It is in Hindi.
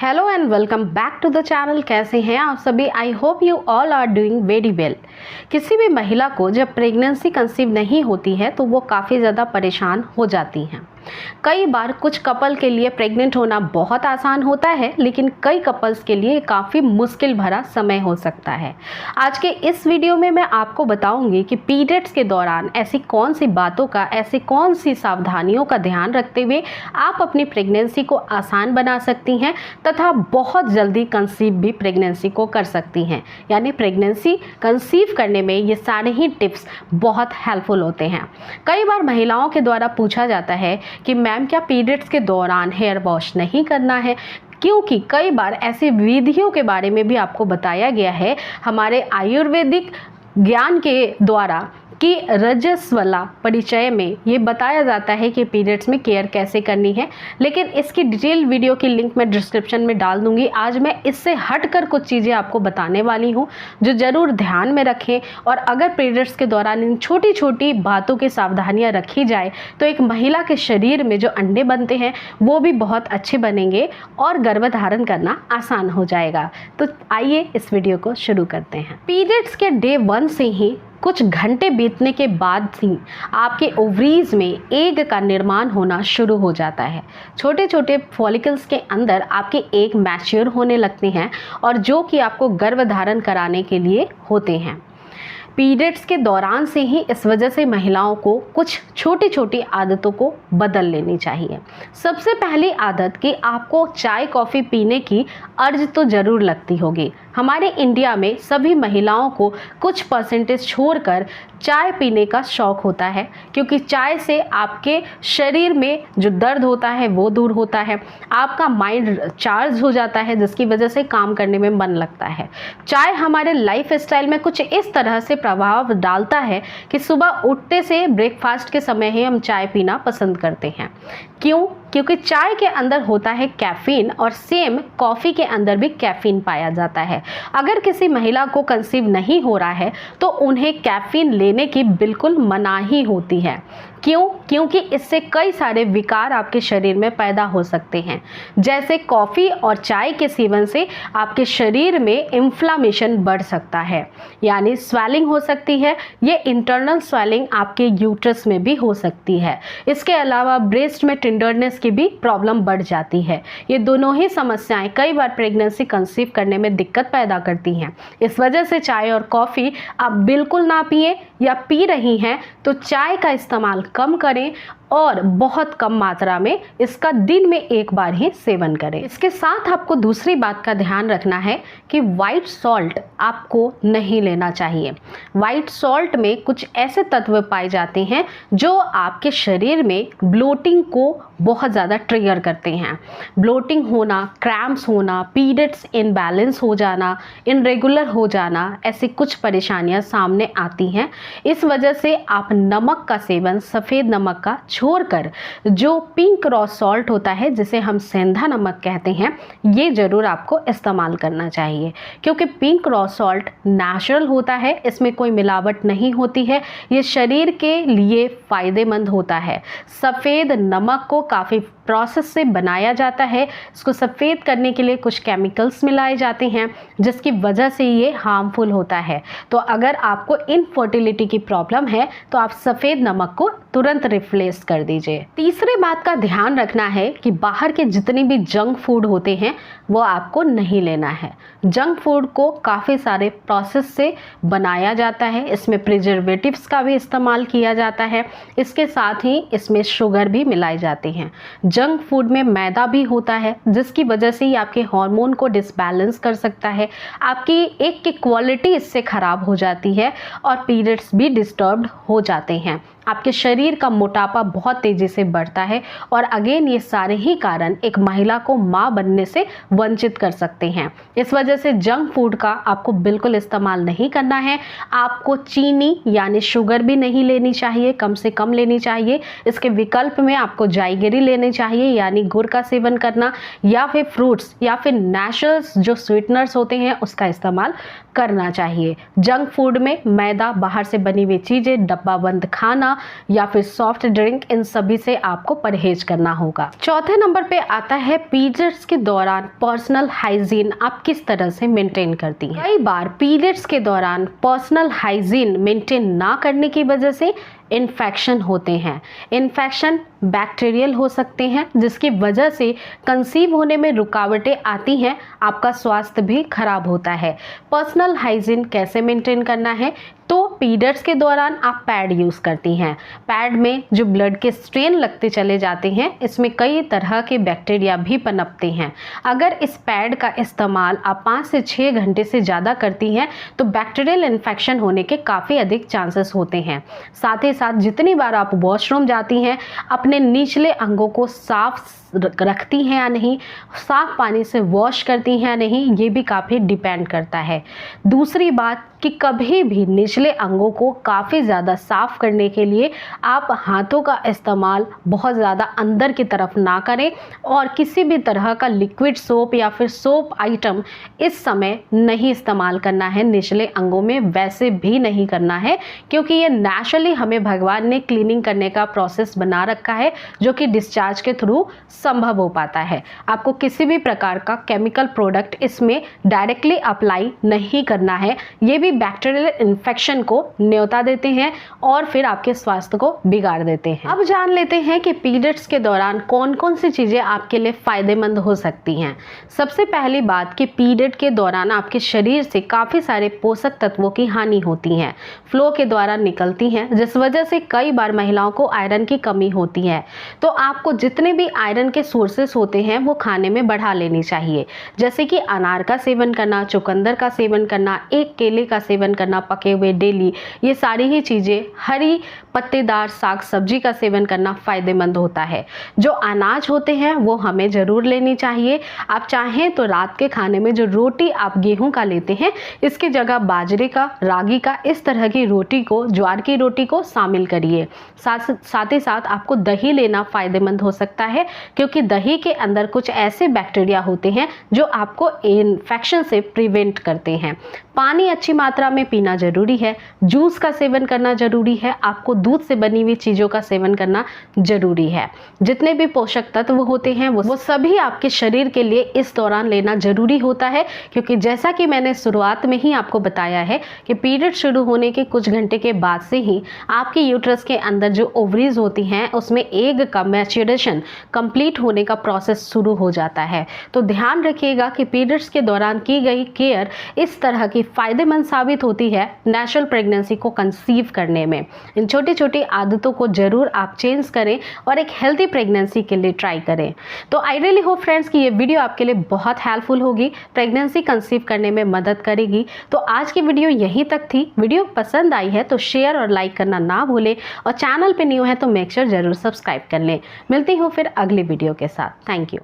Hello and welcome back to the channel. कैसे हैं आप सभी? I hope you all are doing very well. किसी भी महिला को जब प्रेगनेंसी कंसीव नहीं होती है तो वो काफ़ी ज़्यादा परेशान हो जाती हैं। कई बार कुछ कपल के लिए प्रेग्नेंट होना बहुत आसान होता है, लेकिन कई कपल्स के लिए काफ़ी मुश्किल भरा समय हो सकता है। आज के इस वीडियो में मैं आपको बताऊंगी कि पीरियड्स के दौरान ऐसी कौन सी बातों का, ऐसी कौन सी सावधानियों का ध्यान रखते हुए आप अपनी प्रेगनेंसी को आसान बना सकती हैं तथा बहुत जल्दी कंसीव भी प्रेगनेंसी को कर सकती हैं। यानी प्रेगनेंसी कंसीव करने में ये सारे ही टिप्स बहुत हेल्पफुल होते हैं। कई बार महिलाओं के द्वारा पूछा जाता है कि मैम क्या पीरियड्स के दौरान हेयर वॉश नहीं करना है, क्योंकि कई बार ऐसी विधियों के बारे में भी आपको बताया गया है हमारे आयुर्वेदिक ज्ञान के द्वारा कि रजस्वला परिचय में ये बताया जाता है कि पीरियड्स में केयर कैसे करनी है। लेकिन इसकी डिटेल वीडियो की लिंक मैं डिस्क्रिप्शन में डाल दूंगी। आज मैं इससे हटकर कुछ चीज़ें आपको बताने वाली हूँ जो ज़रूर ध्यान में रखें, और अगर पीरियड्स के दौरान इन छोटी छोटी बातों की सावधानियाँ रखी जाए तो एक महिला के शरीर में जो अंडे बनते हैं वो भी बहुत अच्छे बनेंगे और गर्भधारण करना आसान हो जाएगा। तो आइए इस वीडियो को शुरू करते हैं। पीरियड्स के डे 1 से ही कुछ घंटे बीतने के बाद ही आपके ओवरीज में एग का निर्माण होना शुरू हो जाता है। छोटे छोटे फॉलिकल्स के अंदर आपके एग मैच्योर होने लगते हैं और जो कि आपको गर्भधारण कराने के लिए होते हैं। पीरियड्स के दौरान से ही इस वजह से महिलाओं को कुछ छोटी छोटी आदतों को बदल लेनी चाहिए। सबसे पहली आदत कि आपको चाय कॉफ़ी पीने की अर्ज तो ज़रूर लगती होगी। हमारे इंडिया में सभी महिलाओं को कुछ परसेंटेज छोड़कर चाय पीने का शौक़ होता है, क्योंकि चाय से आपके शरीर में जो दर्द होता है वो दूर होता है, आपका माइंड चार्ज हो जाता है, जिसकी वजह से काम करने में मन लगता है। चाय हमारे लाइफ स्टाइल में कुछ इस तरह से प्रभाव डालता है कि सुबह उठते से ब्रेकफास्ट के समय ही हम चाय पीना पसंद करते हैं। क्यों? क्योंकि चाय के अंदर होता है कैफीन, और सेम कॉफ़ी के अंदर भी कैफीन पाया जाता है। अगर किसी महिला को कंसीव नहीं हो रहा है तो उन्हें कैफीन लेने की बिल्कुल मनाही होती है। क्यों? क्योंकि इससे कई सारे विकार आपके शरीर में पैदा हो सकते हैं। जैसे कॉफ़ी और चाय के सेवन से आपके शरीर में इन्फ्लामेशन बढ़ सकता है, यानी स्वेलिंग हो सकती है। ये इंटरनल स्वेलिंग आपके यूट्रस में भी हो सकती है। इसके अलावा ब्रेस्ट में टेंडरनेस की भी प्रॉब्लम बढ़ जाती है। ये दोनों ही समस्याएं कई बार प्रेगनेंसी कंसीव करने में दिक्कत पैदा करती हैं। इस वजह से चाय और कॉफ़ी आप बिल्कुल ना पिए, या पी रही हैं तो चाय का इस्तेमाल कम करें और बहुत कम मात्रा में इसका दिन में एक बार ही सेवन करें। इसके साथ आपको दूसरी बात का ध्यान रखना है कि वाइट सॉल्ट आपको नहीं लेना चाहिए। वाइट सॉल्ट में कुछ ऐसे तत्व पाए जाते हैं जो आपके शरीर में ब्लोटिंग को बहुत ज़्यादा ट्रिगर करते हैं। ब्लोटिंग होना, क्रैम्प्स होना, पीरियड्स इनबैलेंस हो जाना, इनरेगुलर हो जाना, ऐसी कुछ परेशानियां सामने आती हैं। इस वजह से आप नमक का सेवन, सफ़ेद नमक का छोड़कर जो पिंक रॉ सॉल्ट होता है, जिसे हम सेंधा नमक कहते हैं, ये ज़रूर आपको इस्तेमाल करना चाहिए। क्योंकि पिंक रॉ सॉल्ट नेचुरल होता है, इसमें कोई मिलावट नहीं होती है, ये शरीर के लिए फ़ायदेमंद होता है। सफ़ेद नमक को काफ़ी प्रोसेस से बनाया जाता है। इसको सफ़ेद करने के लिए कुछ केमिकल्स मिलाए जाते हैं, जिसकी वजह से ये हार्मफुल होता है। तो अगर आपको इनफर्टिलिटी की प्रॉब्लम है तो आप सफ़ेद नमक को तुरंत रिप्लेस कर दीजिए। तीसरी बात का ध्यान रखना है कि बाहर के जितने भी जंक फूड होते हैं वो आपको नहीं लेना है। जंक फूड को काफ़ी सारे प्रोसेस से बनाया जाता है, इसमें प्रिजर्वेटिव्स का भी इस्तेमाल किया जाता है, इसके साथ ही इसमें शुगर भी मिलाए जाते हैं। जंक फूड में मैदा भी होता है, जिसकी वजह से ही आपके हार्मोन को डिसबैलेंस कर सकता है, आपकी एक की क्वालिटी इससे ख़राब हो जाती है और पीरियड्स भी डिस्टर्ब्ड हो जाते हैं। आपके शरीर का मोटापा बहुत तेज़ी से बढ़ता है, और अगेन ये सारे ही कारण एक महिला को माँ बनने से वंचित कर सकते हैं। इस वजह से जंक फूड का आपको बिल्कुल इस्तेमाल नहीं करना है। आपको चीनी यानी शुगर भी नहीं लेनी चाहिए, कम से कम लेनी चाहिए। इसके विकल्प में आपको जाइगरी लेनी चाहिए, यानी गुड़ का सेवन करना, या फिर फ्रूट्स या फिर नेचुरल्स जो स्वीटनर्स होते हैं उसका इस्तेमाल करना चाहिए। जंक फूड में मैदा, बाहर से बनी हुई चीज़ें, डब्बा बंद खाना, खाना या फिर सॉफ्ट ड्रिंक, इन सभी से आपको परहेज करना होगा। चौथे नंबर पे आता है पीरियड्स के दौरान पर्सनल हाइजीन आप किस तरह से मेंटेन करती हैं। कई बार पीरियड्स के दौरान पर्सनल हाइजीन मेंटेन ना करने की वजह से इन्फेक्शन होते हैं। इन्फेक्शन बैक्टीरियल हो सकते हैं, जिसकी वजह से कंसीव होने में रुकावटें आती हैं, आपका स्वास्थ्य भी खराब होता है। पर्सनल हाइजीन कैसे मेंटेन करना है, तो पीरियड्स के दौरान आप पैड यूज़ करती हैं। पैड में जो ब्लड के स्ट्रेन लगते चले जाते हैं, इसमें कई तरह के बैक्टीरिया भी पनपते हैं। अगर इस पैड का इस्तेमाल आप 5 से 6 घंटे से ज़्यादा करती हैं तो बैक्टीरियल इन्फेक्शन होने के काफ़ी अधिक चांसेस होते हैं। साथ ही साथ जितनी बार आप वॉशरूम जाती हैं, अपने निचले अंगों को साफ रखती हैं या नहीं, साफ पानी से वॉश करती हैं या नहीं, ये भी काफ़ी डिपेंड करता है। दूसरी बात कि कभी भी निचले अंगों को काफ़ी ज़्यादा साफ करने के लिए आप हाथों का इस्तेमाल बहुत ज़्यादा अंदर की तरफ ना करें और किसी भी तरह का लिक्विड सोप या फिर सोप आइटम इस समय नहीं इस्तेमाल करना है। निचले अंगों में वैसे भी नहीं करना है, क्योंकि ये नेचुरली हमें भगवान ने क्लीनिंग करने का प्रोसेस बना रखा है, जो कि डिस्चार्ज के थ्रू संभव हो पाता है। आपको किसी भी प्रकार का केमिकल प्रोडक्ट इसमें डायरेक्टली अप्लाई नहीं करना है। ये भी बैक्टीरियल इन्फेक्शन को न्योता देते हैं और फिर आपके स्वास्थ्य को बिगाड़ देते हैं। अब जान लेते हैं कि पीरियड्स के दौरान कौन कौन सी चीज़ें आपके लिए फ़ायदेमंद हो सकती हैं। सबसे पहली बात कि पीरियड के दौरान आपके शरीर से काफ़ी सारे पोषक तत्वों की हानि होती है, फ्लो के द्वारा निकलती हैं, जिस वजह से कई बार महिलाओं को आयरन की कमी होती है। तो आपको जितने भी आयरन के सोर्सेस होते हैं वो खाने में बढ़ा लेनी चाहिए, जैसे कि अनार का सेवन करना, चुकंदर का सेवन करना, एक केले का सेवन करना पके हुए डेली, ये सारी ही चीज़ें, हरी पत्तेदार साग सब्जी का सेवन करना फ़ायदेमंद होता है। जो अनाज होते हैं वो हमें ज़रूर लेनी चाहिए। आप चाहें तो रात के खाने में जो रोटी आप गेहूं का लेते हैं, इसकी जगह बाजरे का, रागी का, इस तरह की रोटी को, ज्वार की रोटी को शामिल करिए। साथ ही साथ आपको दही लेना फ़ायदेमंद हो सकता है, क्योंकि दही के अंदर कुछ ऐसे बैक्टीरिया होते हैं जो आपको इन्फेक्शन से प्रिवेंट करते हैं। पानी अच्छी मात्रा में पीना जरूरी है। जूस का सेवन करना जरूरी है। आपको दूध से बनी हुई चीज़ों का सेवन करना जरूरी है। जितने भी पोषक तत्व होते हैं वो सभी आपके शरीर के लिए इस दौरान लेना जरूरी होता है, क्योंकि जैसा कि मैंने शुरुआत में ही आपको बताया है कि पीरियड शुरू होने के कुछ घंटे के बाद से ही आपके यूट्रस के अंदर जो ओवरीज होती हैं उसमें एग का मैच्योरेशन कंप्लीट होने का प्रोसेस शुरू हो जाता है। तो ध्यान रखिएगा कि पीरियड्स के दौरान की गई केयर इस तरह की फायदेमंद साबित होती है नेचुरल प्रेगनेंसी को कंसीव करने में। इन छोटी छोटी आदतों को जरूर आप चेंज करें और एक हेल्थी प्रेगनेंसी के लिए ट्राई करें। तो आई रियली होप फ्रेंड्स कि ये वीडियो आपके लिए बहुत हेल्पफुल होगी, प्रेगनेंसी कंसीव करने में मदद करेगी। तो आज की वीडियो यहीं तक थी। वीडियो पसंद आई है तो शेयर और लाइक करना ना भूलें, और चैनल पे न्यू है तो मेक श्योर जरूर सब्सक्राइब कर लें। मिलती हूँ फिर अगली वीडियो के साथ। Thank you.